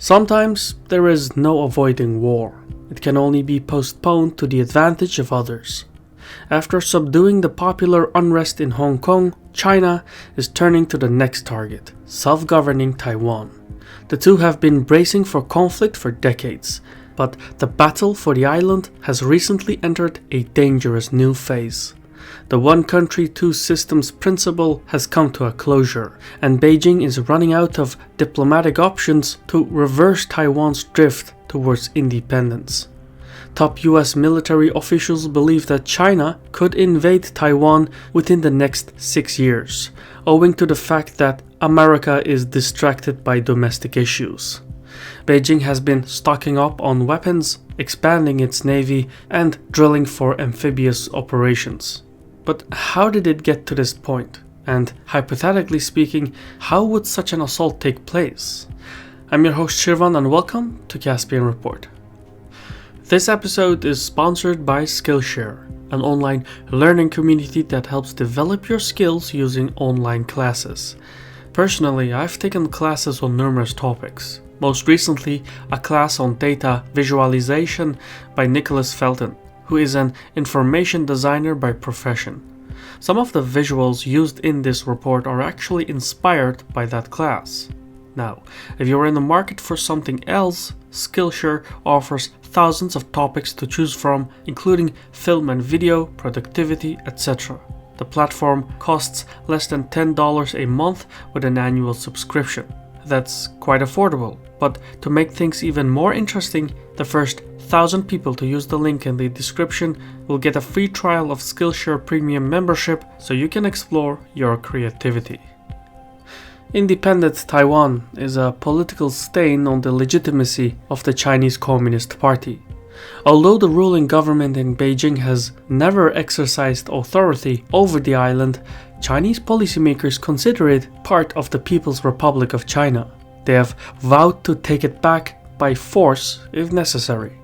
Sometimes there is no avoiding war. It can only be postponed to the advantage of others. After subduing the popular unrest in Hong Kong, China is turning to the next target, self-governing Taiwan. The two have been bracing for conflict for decades, but the battle for the island has recently entered a dangerous new phase. The one country, two systems principle has come to a closure, and Beijing is running out of diplomatic options to reverse Taiwan's drift towards independence. Top US military officials believe that China could invade Taiwan within the next 6 years, owing to the fact that America is distracted by domestic issues. Beijing has been stocking up on weapons, expanding its navy, and drilling for amphibious operations. But how did it get to this point? And hypothetically speaking, how would such an assault take place? I'm your host Shirvan and welcome to CaspianReport. This episode is sponsored by SKILLSHare, an online learning community that helps develop your skills using online classes. Personally, I've taken classes on numerous topics. Most recently, a class on data visualization by Nicholas Felton, who is an information designer by profession. Some of the visuals used in this report are actually inspired by that class. Now, if you're in the market for something else, SKILLSHare offers thousands of topics to choose from, including film and video, productivity, etc. The platform costs less than $10 a month with an annual subscription. That's quite affordable, but to make things even more interesting, the first 1,000 people to use the link in the description will get a free trial of SKILLSHare Premium membership so you can explore your creativity. Independent Taiwan is a political stain on the legitimacy of the Chinese Communist Party. Although the ruling government in Beijing has never exercised authority over the island, Chinese policymakers consider it part of the People's Republic of China. They have vowed to take it back by force if necessary.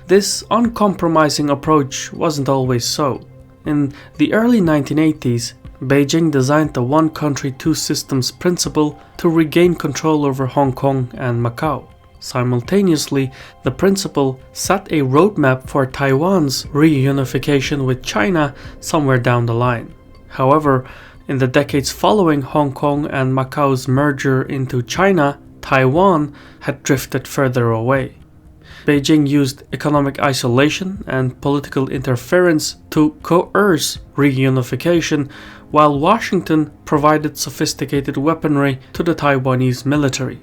This uncompromising approach wasn't always so. In the early 1980s, Beijing designed the one country, two systems principle to regain control over Hong Kong and Macau. Simultaneously, the principle set a roadmap for Taiwan's reunification with China somewhere down the line. However, in the decades following Hong Kong and Macau's merger into China, Taiwan had drifted further away. Beijing used economic isolation and political interference to coerce reunification, while Washington provided sophisticated weaponry to the Taiwanese military.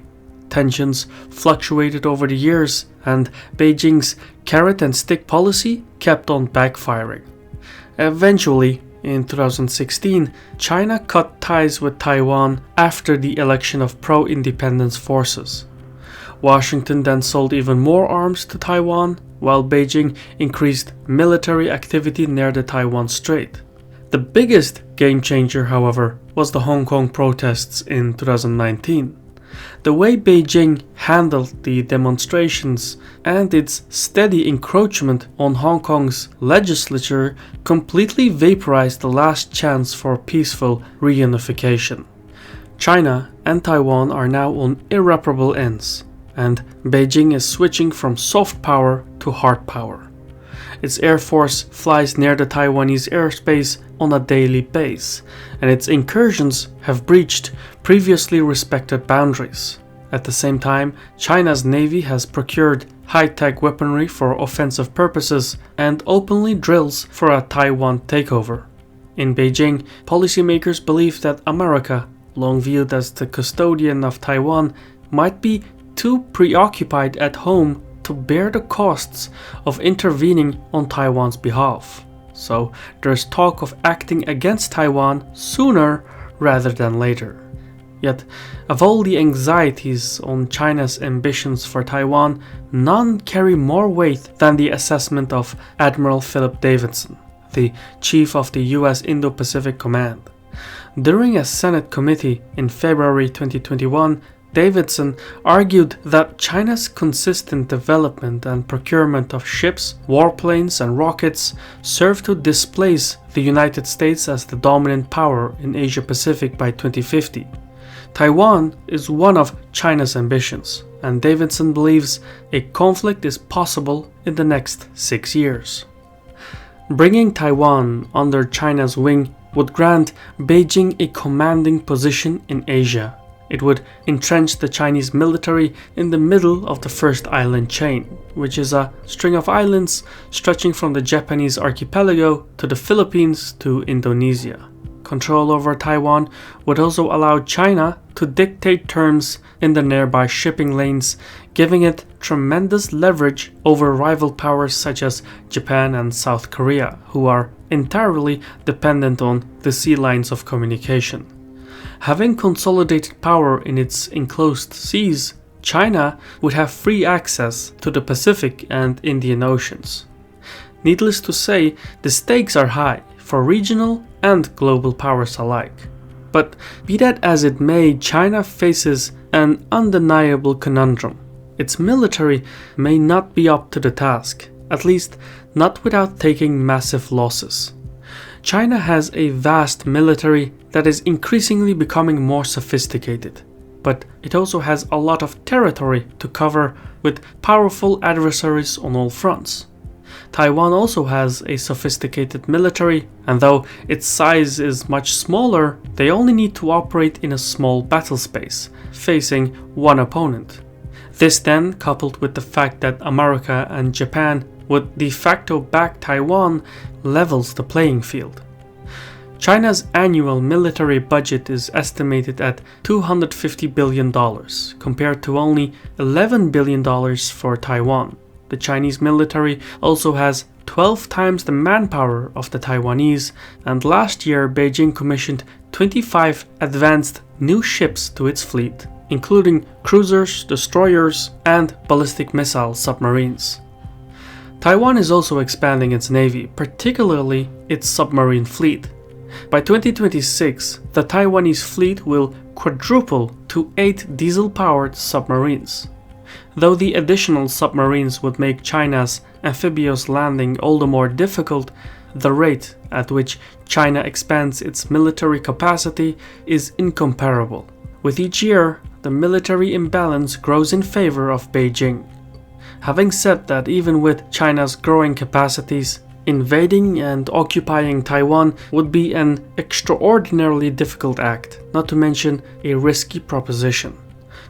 Tensions fluctuated over the years, and Beijing's carrot and stick policy kept on backfiring. Eventually, in 2016, China cut ties with Taiwan after the election of pro-independence forces. Washington then sold even more arms to Taiwan, while Beijing increased military activity near the Taiwan Strait. The biggest game changer, however, was the Hong Kong protests in 2019. The way Beijing handled the demonstrations and its steady encroachment on Hong Kong's legislature completely vaporized the last chance for peaceful reunification. China and Taiwan are now on irreparable ends, and Beijing is switching from soft power to hard power. Its air force flies near the Taiwanese airspace on a daily basis, and its incursions have breached previously respected boundaries. At the same time, China's navy has procured high-tech weaponry for offensive purposes and openly drills for a Taiwan takeover. In Beijing, policymakers believe that America, long viewed as the custodian of Taiwan, might be too preoccupied at home to bear the costs of intervening on Taiwan's behalf. So there's talk of acting against Taiwan sooner rather than later. Yet, of all the anxieties on China's ambitions for Taiwan, none carry more weight than the assessment of Admiral Philip Davidson, the chief of the US Indo-Pacific Command. During a Senate committee in February 2021, Davidson argued that China's consistent development and procurement of ships, warplanes, and rockets serve to displace the United States as the dominant power in Asia-Pacific by 2050. Taiwan is one of China's ambitions, and Davidson believes a conflict is possible in the next 6 years. Bringing Taiwan under China's wing would grant Beijing a commanding position in Asia. It would entrench the Chinese military in the middle of the first island chain, which is a string of islands stretching from the Japanese archipelago to the Philippines to Indonesia. Control over Taiwan would also allow China to dictate terms in the nearby shipping lanes, giving it tremendous leverage over rival powers such as Japan and South Korea, who are entirely dependent on the sea lines of communication. Having consolidated power in its enclosed seas, China would have free access to the Pacific and Indian Oceans. Needless to say, the stakes are high for regional and global powers alike. But be that as it may, China faces an undeniable conundrum. Its military may not be up to the task, at least not without taking massive losses. China has a vast military that is increasingly becoming more sophisticated, but it also has a lot of territory to cover with powerful adversaries on all fronts. Taiwan also has a sophisticated military, and though its size is much smaller, they only need to operate in a small battle space, facing one opponent. This then, coupled with the fact that America and Japan would de facto back Taiwan, levels the playing field. China's annual military budget is estimated at $250 billion, compared to only $11 billion for Taiwan. The Chinese military also has 12 times the manpower of the Taiwanese, and last year Beijing commissioned 25 advanced new ships to its fleet, including cruisers, destroyers, and ballistic missile submarines. Taiwan is also expanding its navy, particularly its submarine fleet. By 2026, the Taiwanese fleet will quadruple to 8 diesel-powered submarines. Though the additional submarines would make China's amphibious landing all the more difficult, the rate at which China expands its military capacity is incomparable. With each year, the military imbalance grows in favor of Beijing. Having said that, even with China's growing capacities, invading and occupying Taiwan would be an extraordinarily difficult act, not to mention a risky proposition.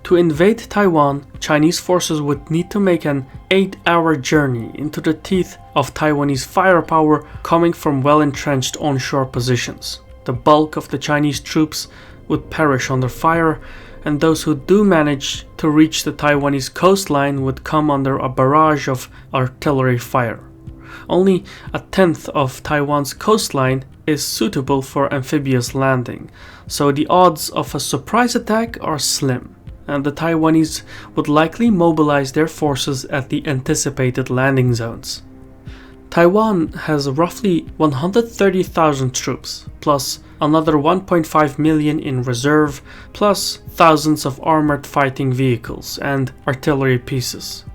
To invade Taiwan, Chinese forces would need to make an 8-hour journey into the teeth of Taiwanese firepower coming from well-entrenched onshore positions. The bulk of the Chinese troops would perish under fire, and those who do manage to reach the Taiwanese coastline would come under a barrage of artillery fire. Only a tenth of Taiwan's coastline is suitable for amphibious landing, so the odds of a surprise attack are slim, and the Taiwanese would likely mobilize their forces at the anticipated landing zones. Taiwan has roughly 130,000 troops, plus another 1.5 million in reserve, plus thousands of armored fighting vehicles and artillery pieces.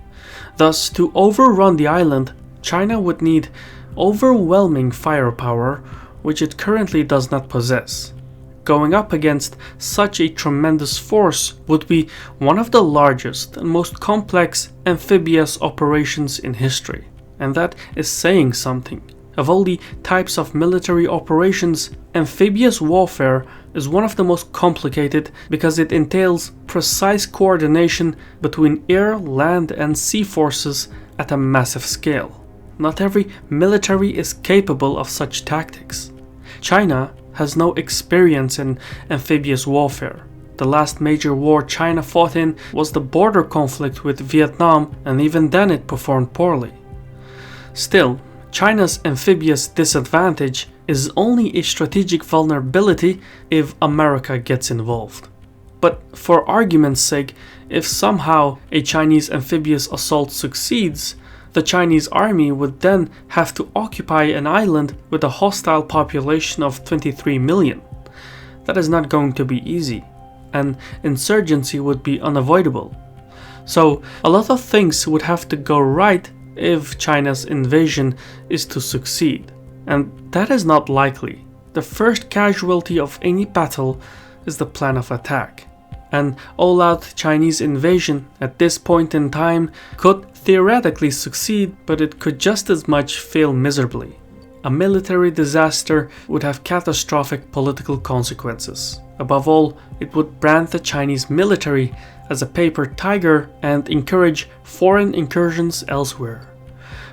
Thus, to overrun the island, China would need overwhelming firepower, which it currently does not possess. Going up against such a tremendous force would be one of the largest and most complex amphibious operations in history, and that is saying something. Of all the types of military operations, amphibious warfare is one of the most complicated because it entails precise coordination between air, land, and sea forces at a massive scale. Not every military is capable of such tactics. China has no experience in amphibious warfare. The last major war China fought in was the border conflict with Vietnam, and even then it performed poorly. Still, China's amphibious disadvantage is only a strategic vulnerability if America gets involved. But for argument's sake, if somehow a Chinese amphibious assault succeeds, the Chinese army would then have to occupy an island with a hostile population of 23 million. That is not going to be easy, and insurgency would be unavoidable. So a lot of things would have to go right if China's invasion is to succeed, and that is not likely. The first casualty of any battle is the plan of attack. An all-out Chinese invasion at this point in time could theoretically succeed, but it could just as much fail miserably. A military disaster would have catastrophic political consequences. Above all, it would brand the Chinese military as a paper tiger and encourage foreign incursions elsewhere.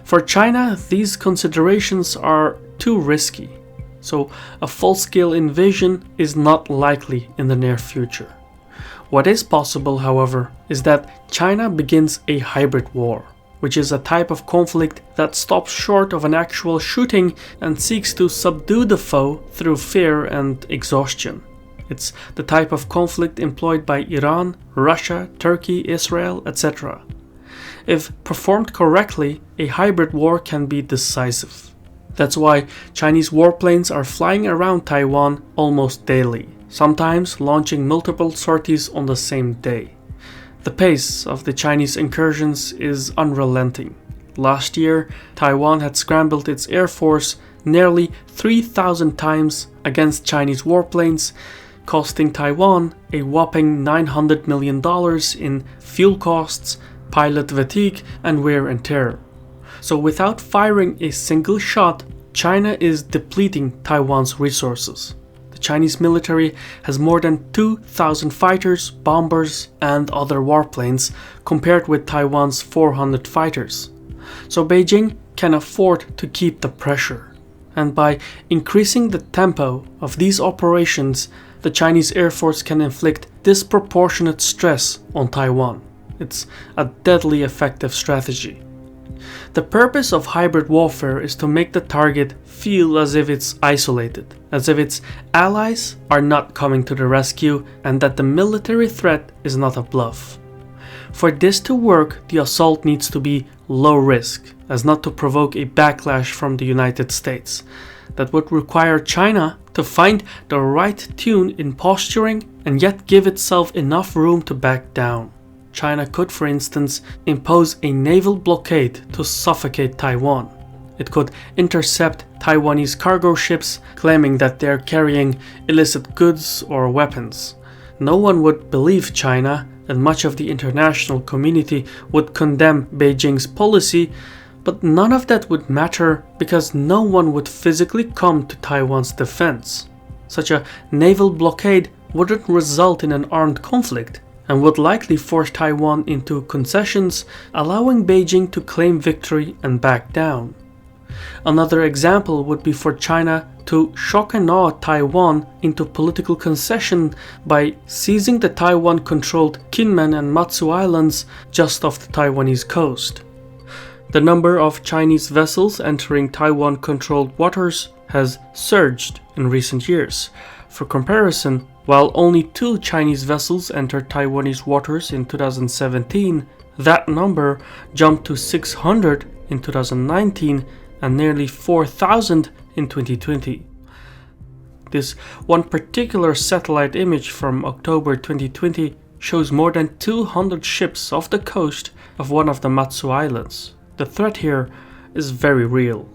For China, these considerations are too risky, so a full-scale invasion is not likely in the near future. What is possible, however, is that China begins a hybrid war, which is a type of conflict that stops short of an actual shooting and seeks to subdue the foe through fear and exhaustion. It's the type of conflict employed by Iran, Russia, Turkey, Israel, etc. If performed correctly, a hybrid war can be decisive. That's why Chinese warplanes are flying around Taiwan almost daily, sometimes launching multiple sorties on the same day. The pace of the Chinese incursions is unrelenting. Last year, Taiwan had scrambled its air force nearly 3,000 times against Chinese warplanes, costing Taiwan a whopping $900 million in fuel costs, pilot fatigue, and wear and tear. So without firing a single shot, China is depleting Taiwan's resources. The Chinese military has more than 2,000 fighters, bombers, and other warplanes compared with Taiwan's 400 fighters. So Beijing can afford to keep the pressure. And by increasing the tempo of these operations, the Chinese Air Force can inflict disproportionate stress on Taiwan. It's a deadly effective strategy. The purpose of hybrid warfare is to make the target feel as if it's isolated, as if its allies are not coming to the rescue, and that the military threat is not a bluff. For this to work, the assault needs to be low risk, as not to provoke a backlash from the United States. That would require China to find the right tune in posturing and yet give itself enough room to back down. China could, for instance, impose a naval blockade to suffocate Taiwan. It could intercept Taiwanese cargo ships claiming that they're carrying illicit goods or weapons. No one would believe China, and much of the international community would condemn Beijing's policy, but none of that would matter because no one would physically come to Taiwan's defense. Such a naval blockade wouldn't result in an armed conflict, and would likely force Taiwan into concessions, allowing Beijing to claim victory and back down. Another example would be for China to shock and awe Taiwan into political concession by seizing the Taiwan-controlled Kinmen and Matsu Islands just off the Taiwanese coast. The number of Chinese vessels entering Taiwan-controlled waters has surged in recent years. For comparison, while only 2 Chinese vessels entered Taiwanese waters in 2017, that number jumped to 600 in 2019 and nearly 4,000 in 2020. This one particular satellite image from October 2020 shows more than 200 ships off the coast of one of the Matsu Islands. The threat here is very real.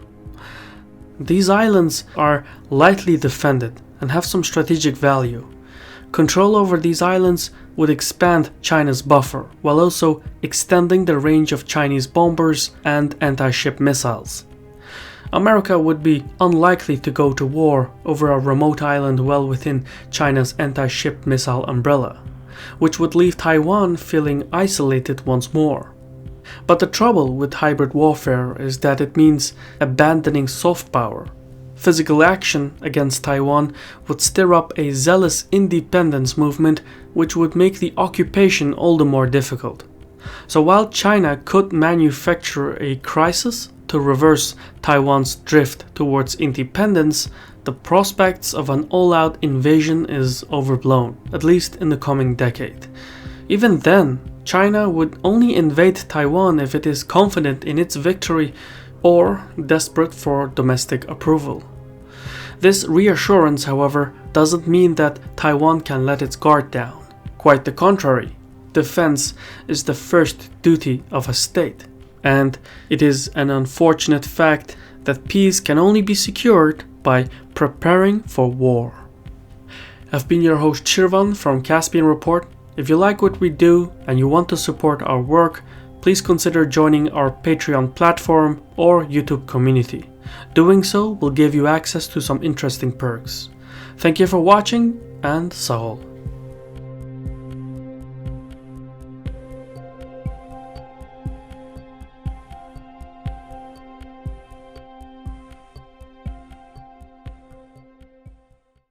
These islands are lightly defended and have some strategic value. Control over these islands would expand China's buffer, while also extending the range of Chinese bombers and anti-ship missiles. America would be unlikely to go to war over a remote island well within China's anti-ship missile umbrella, which would leave Taiwan feeling isolated once more. But the trouble with hybrid warfare is that it means abandoning soft power. Physical action against Taiwan would stir up a zealous independence movement which would make the occupation all the more difficult. So while China could manufacture a crisis to reverse Taiwan's drift towards independence, the prospects of an all-out invasion is overblown, at least in the coming decade. Even then, China would only invade Taiwan if it is confident in its victory or desperate for domestic approval. This reassurance, however, doesn't mean that Taiwan can let its guard down. Quite the contrary. Defense is the first duty of a state, and it is an unfortunate fact that peace can only be secured by preparing for war. I've been your host Shirvan from Caspian Report. If you like what we do and you want to support our work, please consider joining our Patreon platform or YouTube community. Doing so will give you access to some interesting perks. Thank you for watching, and Sahol.